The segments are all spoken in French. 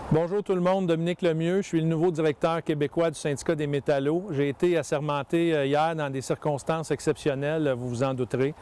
Bonjour tout le monde, Dominique Lemieux, je suis le nouveau directeur québécois du syndicat des métallos. J'ai été assermenté hier dans des circonstances exceptionnelles, vous vous en douterez.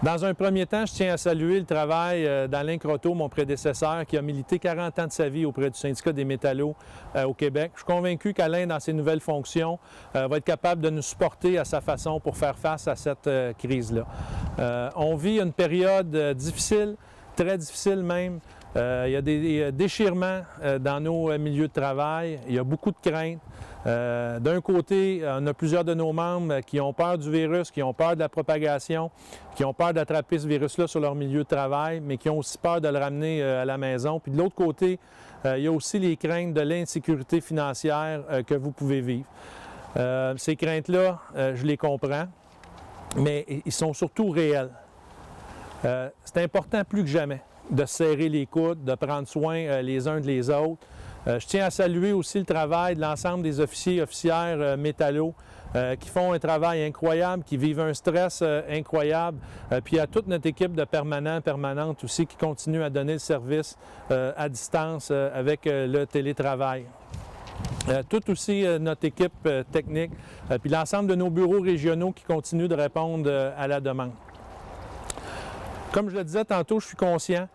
Dans un premier temps, je tiens à saluer le travail d'Alain Croteau, mon prédécesseur, qui a milité 40 ans de sa vie auprès du syndicat des métallos au Québec. Je suis convaincu qu'Alain, dans ses nouvelles fonctions, va être capable de nous supporter à sa façon pour faire face à cette crise-là. On vit une période difficile, très difficile même. Il y a des déchirements dans nos milieux de travail, il y a beaucoup de craintes. D'un côté, on a plusieurs de nos membres qui ont peur du virus, qui ont peur de la propagation, qui ont peur d'attraper ce virus-là sur leur milieu de travail, mais qui ont aussi peur de le ramener à la maison. Puis de l'autre côté, il y a aussi les craintes de l'insécurité financière que vous pouvez vivre. Ces craintes-là, je les comprends, mais ils sont surtout réels. C'est important plus que jamais de serrer les coudes, de prendre soin les uns des autres. Je tiens à saluer aussi le travail de l'ensemble des officiers et officières métallos qui font un travail incroyable, qui vivent un stress incroyable. Puis à toute notre équipe de permanents, permanentes aussi qui continue à donner le service à distance avec le télétravail. Tout aussi notre équipe technique, puis l'ensemble de nos bureaux régionaux qui continuent de répondre à la demande. Comme je le disais tantôt, je suis conscient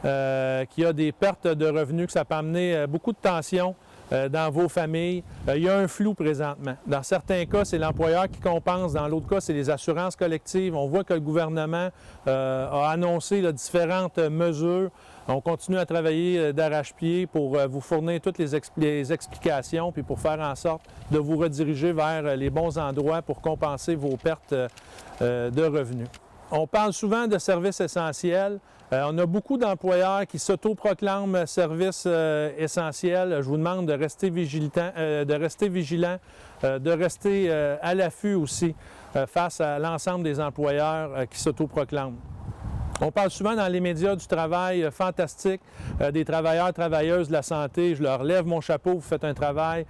qu'il y a des pertes de revenus, que ça peut amener beaucoup de tensions dans vos familles. Il y a un flou présentement. Dans certains cas, c'est l'employeur qui compense. Dans l'autre cas, c'est les assurances collectives. On voit que le gouvernement a annoncé différentes mesures. On continue à travailler d'arrache-pied pour vous fournir toutes les explications puis pour faire en sorte de vous rediriger vers les bons endroits pour compenser vos pertes de revenus. On parle souvent de services essentiels. On a beaucoup d'employeurs qui s'autoproclament services essentiels. Je vous demande de rester vigilants, de rester à l'affût aussi face à l'ensemble des employeurs qui s'autoproclament. On parle souvent dans les médias du travail fantastique des travailleurs, travailleuses de la santé. Je leur lève mon chapeau, vous faites un travail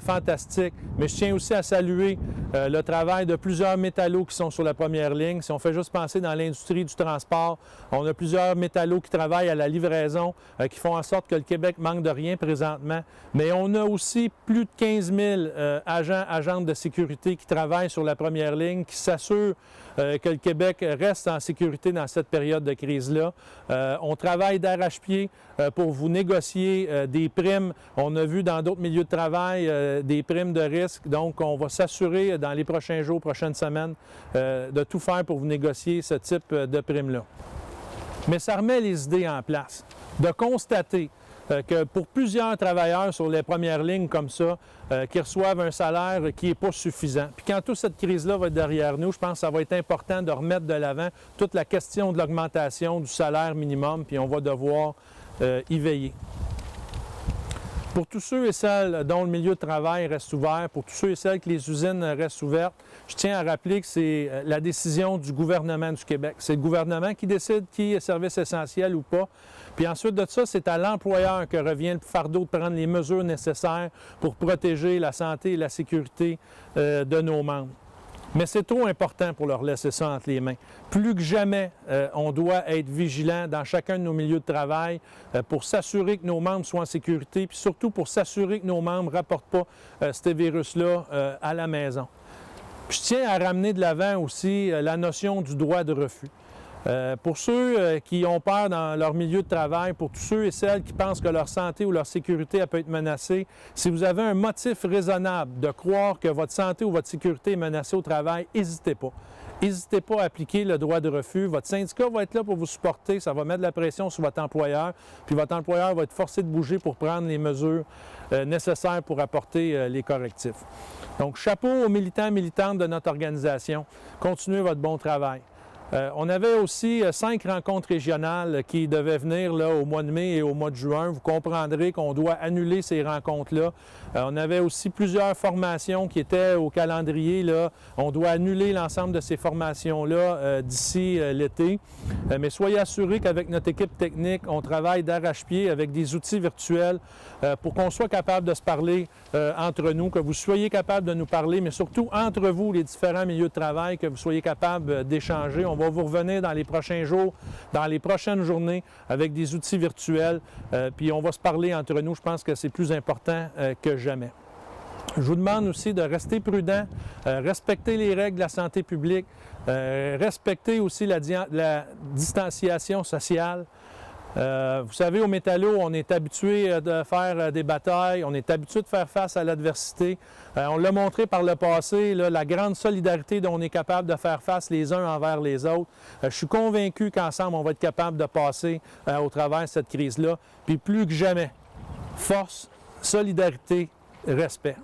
fantastique. Mais je tiens aussi à saluer le travail de plusieurs métallos qui sont sur la première ligne. Si on fait juste penser dans l'industrie du transport, on a plusieurs métallos qui travaillent à la livraison, qui font en sorte que le Québec manque de rien présentement. Mais on a aussi plus de 15 000 agentes de sécurité qui travaillent sur la première ligne, qui s'assurent que le Québec reste en sécurité dans cette période de crise-là. On travaille d'arrache-pied pour vous négocier des primes. On a vu dans d'autres milieux de travail des primes de risque. Donc, on va s'assurer dans les prochains jours, prochaines semaines, de tout faire pour vous négocier ce type de primes-là. Mais ça remet les idées en place. De constater que pour plusieurs travailleurs sur les premières lignes comme ça, qui reçoivent un salaire qui n'est pas suffisant. Puis quand toute cette crise-là va être derrière nous, je pense que ça va être important de remettre de l'avant toute la question de l'augmentation du salaire minimum, puis on va devoir y veiller. Pour tous ceux et celles dont le milieu de travail reste ouvert, pour tous ceux et celles que les usines restent ouvertes, je tiens à rappeler que c'est la décision du gouvernement du Québec. C'est le gouvernement qui décide qui est service essentiel ou pas. Puis ensuite de ça, c'est à l'employeur que revient le fardeau de prendre les mesures nécessaires pour protéger la santé et la sécurité de nos membres. Mais c'est trop important pour leur laisser ça entre les mains. Plus que jamais, on doit être vigilant dans chacun de nos milieux de travail pour s'assurer que nos membres soient en sécurité, puis surtout pour s'assurer que nos membres ne rapportent pas ce virus-là à la maison. Puis je tiens à ramener de l'avant aussi la notion du droit de refus. Pour ceux qui ont peur dans leur milieu de travail, pour tous ceux et celles qui pensent que leur santé ou leur sécurité peut être menacée, si vous avez un motif raisonnable de croire que votre santé ou votre sécurité est menacée au travail, n'hésitez pas. N'hésitez pas à appliquer le droit de refus. Votre syndicat va être là pour vous supporter, ça va mettre de la pression sur votre employeur, puis votre employeur va être forcé de bouger pour prendre les mesures nécessaires pour apporter les correctifs. Donc, chapeau aux militants et militantes de notre organisation. Continuez votre bon travail. On avait aussi 5 rencontres régionales qui devaient venir là, au mois de mai et au mois de juin. Vous comprendrez qu'on doit annuler ces rencontres-là. On avait aussi plusieurs formations qui étaient au calendrier. Là. On doit annuler l'ensemble de ces formations-là d'ici l'été. Mais soyez assurés qu'avec notre équipe technique, on travaille d'arrache-pied avec des outils virtuels pour qu'on soit capable de se parler entre nous, que vous soyez capable de nous parler, mais surtout entre vous, les différents milieux de travail, que vous soyez capable d'échanger. On va vous revenir dans les prochains jours, dans les prochaines journées, avec des outils virtuels, puis on va se parler entre nous. Je pense que c'est plus important que jamais. Je vous demande aussi de rester prudent, respecter les règles de la santé publique, respecter aussi la distanciation sociale. Vous savez, au métallo, on est habitué de faire des batailles, on est habitué de faire face à l'adversité. On l'a montré par le passé, là, la grande solidarité dont on est capable de faire face les uns envers les autres. Je suis convaincu qu'ensemble, on va être capable de passer au travers de cette crise-là. Puis plus que jamais, force, solidarité, respect.